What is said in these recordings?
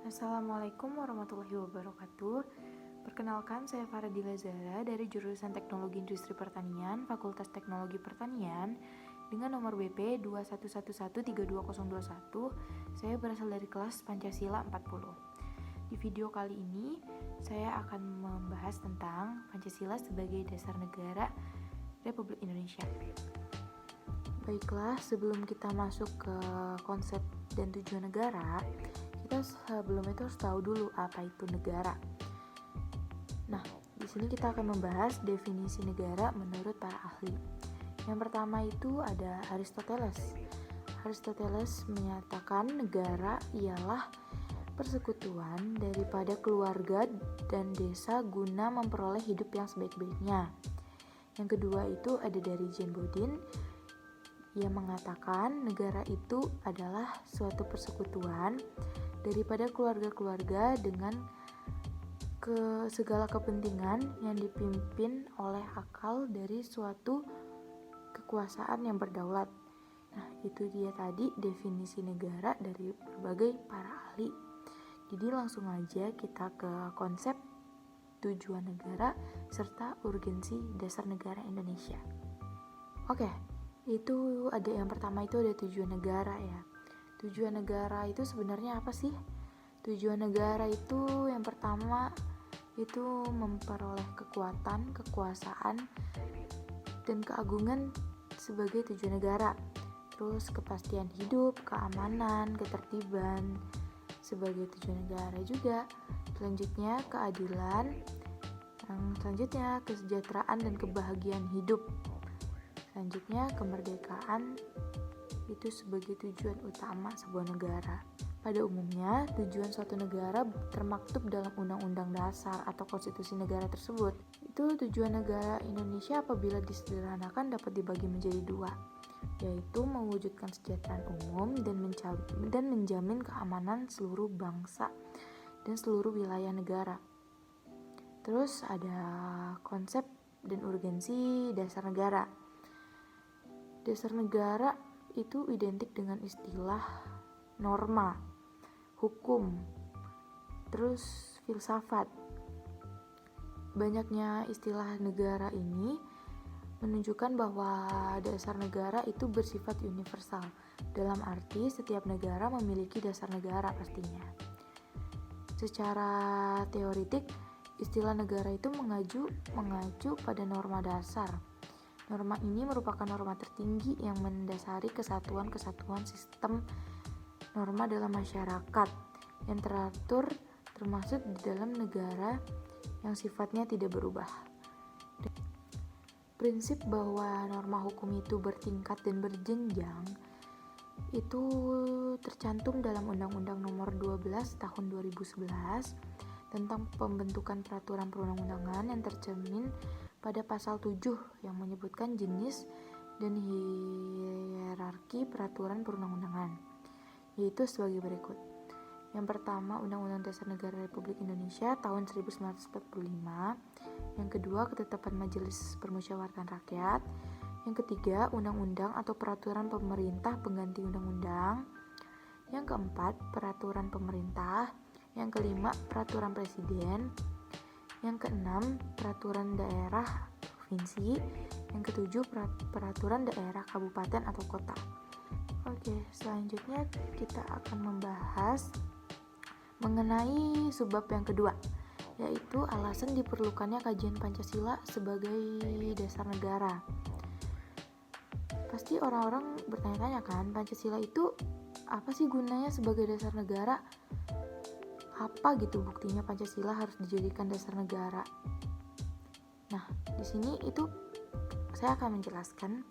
Assalamualaikum warahmatullahi wabarakatuh. Perkenalkan, saya Faradila Zahra dari jurusan Teknologi Industri Pertanian, Fakultas Teknologi Pertanian dengan nomor BP 2111322021. Saya berasal dari kelas Pancasila 40. Di video kali ini, saya akan membahas tentang Pancasila sebagai dasar negara Republik Indonesia. Baiklah, sebelum kita masuk ke konsep dan tujuan negara, kita sebelum itu harus tahu dulu apa itu negara. Nah, di sini kita akan membahas definisi negara menurut para ahli. Yang pertama itu ada Aristoteles. Aristoteles menyatakan negara ialah persekutuan daripada keluarga dan desa guna memperoleh hidup yang sebaik-baiknya. Yang kedua itu ada dari Jean Bodin. Ia mengatakan negara itu adalah suatu persekutuan daripada keluarga-keluarga dengan segala kepentingan yang dipimpin oleh akal dari suatu kekuasaan yang berdaulat. Nah, itu dia tadi definisi negara dari berbagai para ahli. Jadi langsung aja kita ke konsep tujuan negara serta urgensi dasar negara Indonesia. Oke, itu ada yang pertama itu ada tujuan negara ya. Tujuan negara itu sebenarnya apa sih? Tujuan negara itu yang pertama itu memperoleh kekuatan, kekuasaan, dan keagungan sebagai tujuan negara. Terus kepastian hidup, keamanan, ketertiban sebagai tujuan negara juga. Selanjutnya keadilan. Yang selanjutnya kesejahteraan dan kebahagiaan hidup. Selanjutnya kemerdekaan itu sebagai tujuan utama sebuah negara. Pada umumnya, tujuan suatu negara termaktub dalam undang-undang dasar atau konstitusi negara tersebut. Itu tujuan negara Indonesia apabila disederhanakan dapat dibagi menjadi dua, yaitu mewujudkan kesejahteraan umum dan menjamin keamanan seluruh bangsa dan seluruh wilayah negara. Terus ada konsep dan urgensi dasar negara. Dasar negara itu identik dengan istilah norma, hukum, terus filsafat. Banyaknya istilah negara ini menunjukkan bahwa dasar negara itu bersifat universal. Dalam arti setiap negara memiliki dasar negara pastinya. Secara teoritik, istilah negara itu mengacu pada norma dasar. Norma ini merupakan norma tertinggi yang mendasari kesatuan-kesatuan sistem norma dalam masyarakat yang teratur termasuk di dalam negara yang sifatnya tidak berubah. Prinsip bahwa norma hukum itu bertingkat dan berjenjang itu tercantum dalam Undang-Undang Nomor 12 Tahun 2011 tentang pembentukan peraturan perundang-undangan yang tercermin pada pasal 7 yang menyebutkan jenis dan hierarki peraturan perundang-undangan, yaitu sebagai berikut. Yang pertama, Undang-Undang Dasar Negara Republik Indonesia tahun 1945. Yang kedua, Ketetapan Majelis Permusyawaratan Rakyat. Yang ketiga, Undang-Undang atau Peraturan Pemerintah Pengganti Undang-Undang. Yang keempat, Peraturan Pemerintah. Yang kelima, Peraturan Presiden. Yang keenam, Peraturan Daerah Provinsi. Yang ketujuh, Peraturan Daerah Kabupaten atau Kota. Oke, selanjutnya kita akan membahas mengenai subbab yang kedua, yaitu alasan diperlukannya kajian Pancasila sebagai dasar negara. Pasti orang-orang bertanya-tanya kan, Pancasila itu apa sih gunanya sebagai dasar negara? Apa gitu buktinya Pancasila harus dijadikan dasar negara? Nah, di sini itu saya akan menjelaskan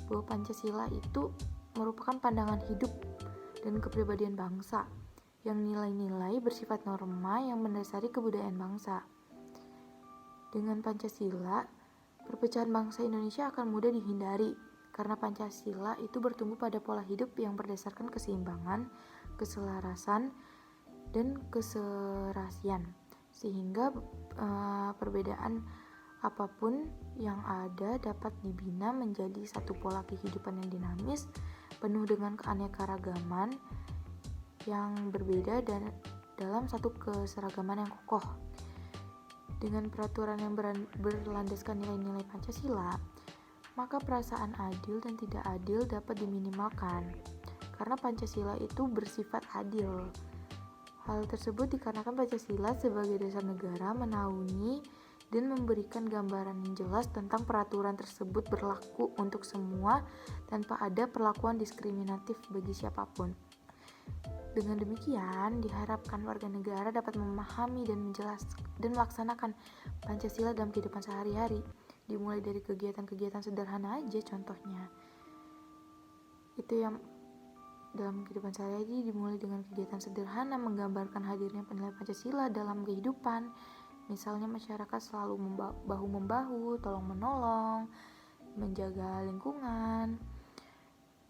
bahwa Pancasila itu merupakan pandangan hidup dan kepribadian bangsa yang nilai-nilai bersifat norma yang mendasari kebudayaan bangsa. Dengan Pancasila, perpecahan bangsa Indonesia akan mudah dihindari karena Pancasila itu bertumbuh pada pola hidup yang berdasarkan keseimbangan, keselarasan, dan keserasian, sehingga perbedaan apapun yang ada dapat dibina menjadi satu pola kehidupan yang dinamis, penuh dengan keanekaragaman yang berbeda dan dalam satu keseragaman yang kokoh. Dengan peraturan yang berlandaskan nilai-nilai Pancasila, maka perasaan adil dan tidak adil dapat diminimalkan, karena Pancasila itu bersifat adil. Hal tersebut dikarenakan Pancasila sebagai dasar negara menaungi dan memberikan gambaran yang jelas tentang peraturan tersebut berlaku untuk semua tanpa ada perlakuan diskriminatif bagi siapapun. Dengan demikian, diharapkan warga negara dapat memahami dan melaksanakan Pancasila dalam kehidupan sehari-hari, dimulai dari kegiatan-kegiatan sederhana aja contohnya. Itu yang dalam kehidupan sehari-hari dimulai dengan kegiatan sederhana menggambarkan hadirnya nilai Pancasila dalam kehidupan. Misalnya masyarakat selalu bahu-membahu, tolong-menolong, menjaga lingkungan,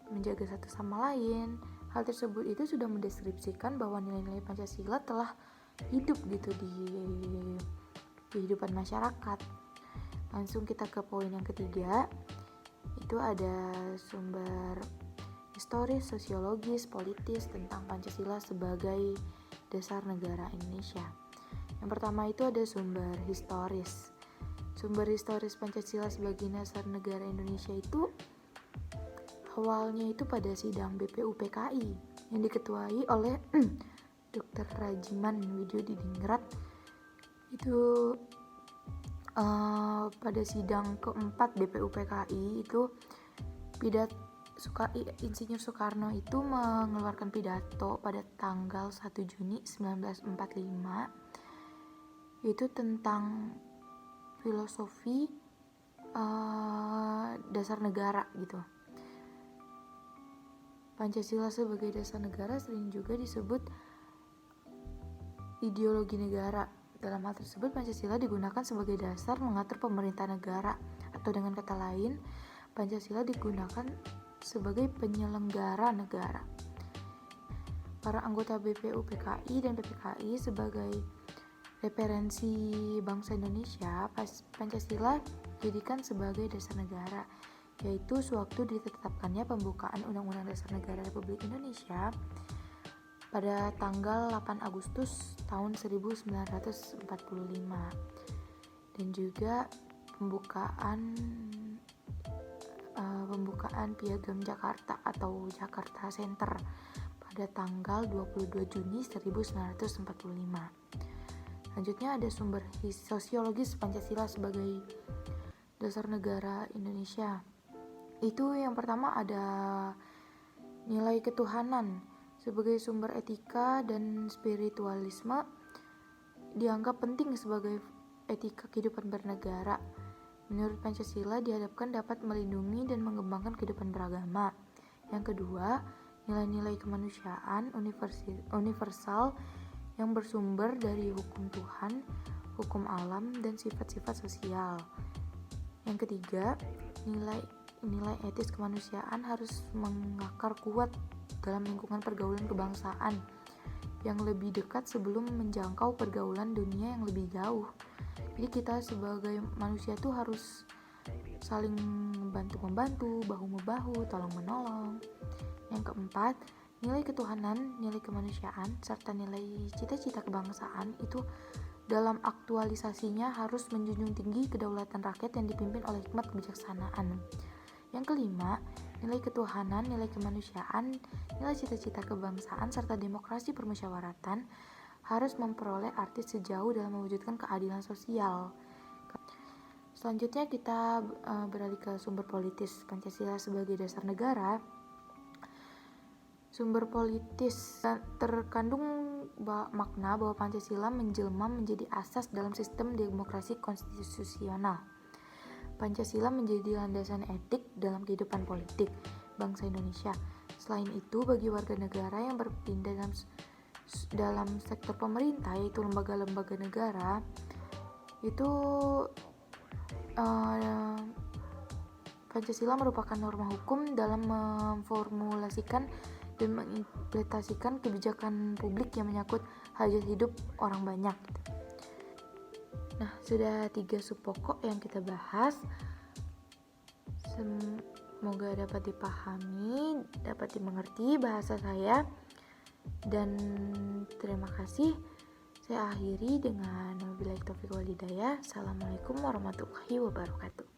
menjaga satu sama lain. Hal tersebut itu sudah mendeskripsikan bahwa nilai-nilai Pancasila telah hidup gitu di kehidupan masyarakat. Langsung kita ke poin yang ketiga, itu ada sumber historis, sosiologis, politis tentang Pancasila sebagai dasar negara Indonesia. Yang pertama itu ada sumber historis. Sumber historis Pancasila sebagai dasar negara Indonesia itu awalnya itu pada sidang BPUPKI yang diketuai oleh Dr. Rajiman Widyodiningrat. Itu pada sidang keempat BPUPKI itu Insinyur Soekarno itu mengeluarkan pidato pada tanggal 1 Juni 1945 itu tentang filosofi dasar negara gitu. Pancasila sebagai dasar negara sering juga disebut ideologi negara. Dalam hal tersebut, Pancasila digunakan sebagai dasar mengatur pemerintah negara, atau dengan kata lain, Pancasila digunakan sebagai penyelenggara negara. Para anggota BPUPKI dan PPKI sebagai referensi bangsa Indonesia, Pancasila dijadikan sebagai dasar negara, yaitu sewaktu ditetapkannya pembukaan Undang-Undang Dasar Negara Republik Indonesia pada tanggal 8 Agustus tahun 1945 dan juga pembukaan Piagam Jakarta atau Jakarta Center pada tanggal 22 Juni 1945. Selanjutnya ada sumber sosiologis Pancasila sebagai dasar negara Indonesia. Itu yang pertama ada nilai ketuhanan sebagai sumber etika dan spiritualisme dianggap penting sebagai etika kehidupan bernegara. Menurut Pancasila dihadapkan dapat melindungi dan mengembangkan kehidupan beragama. Yang kedua, nilai-nilai kemanusiaan universal yang bersumber dari hukum Tuhan, hukum alam, dan sifat-sifat sosial. Yang ketiga, nilai etis kemanusiaan harus mengakar kuat dalam lingkungan pergaulan kebangsaan yang lebih dekat sebelum menjangkau pergaulan dunia yang lebih jauh. Jadi kita sebagai manusia tuh harus saling membantu, bahu-membahu, tolong-menolong. Yang keempat, nilai ketuhanan, nilai kemanusiaan, serta nilai cita-cita kebangsaan itu dalam aktualisasinya harus menjunjung tinggi kedaulatan rakyat yang dipimpin oleh hikmat kebijaksanaan. Yang kelima, nilai ketuhanan, nilai kemanusiaan, nilai cita-cita kebangsaan, serta demokrasi permusyawaratan harus memperoleh arti sejauh dalam mewujudkan keadilan sosial. Selanjutnya kita beralih ke sumber politis Pancasila sebagai dasar negara. Sumber politis terkandung makna bahwa Pancasila menjelma menjadi asas dalam sistem demokrasi konstitusional. Pancasila menjadi landasan etik dalam kehidupan politik bangsa Indonesia. Selain itu, bagi warga negara yang berpindah dalam sektor pemerintah, yaitu lembaga-lembaga negara, itu Pancasila merupakan norma hukum dalam memformulasikan dan mengimplementasikan kebijakan publik yang menyangkut hajat hidup orang banyak. Nah, sudah 3 sub pokok yang kita bahas. Semoga dapat dipahami, dapat dimengerti bahasa saya. Dan terima kasih. Saya akhiri dengan wabillahi taufiq wal hidayah. Assalamualaikum warahmatullahi wabarakatuh.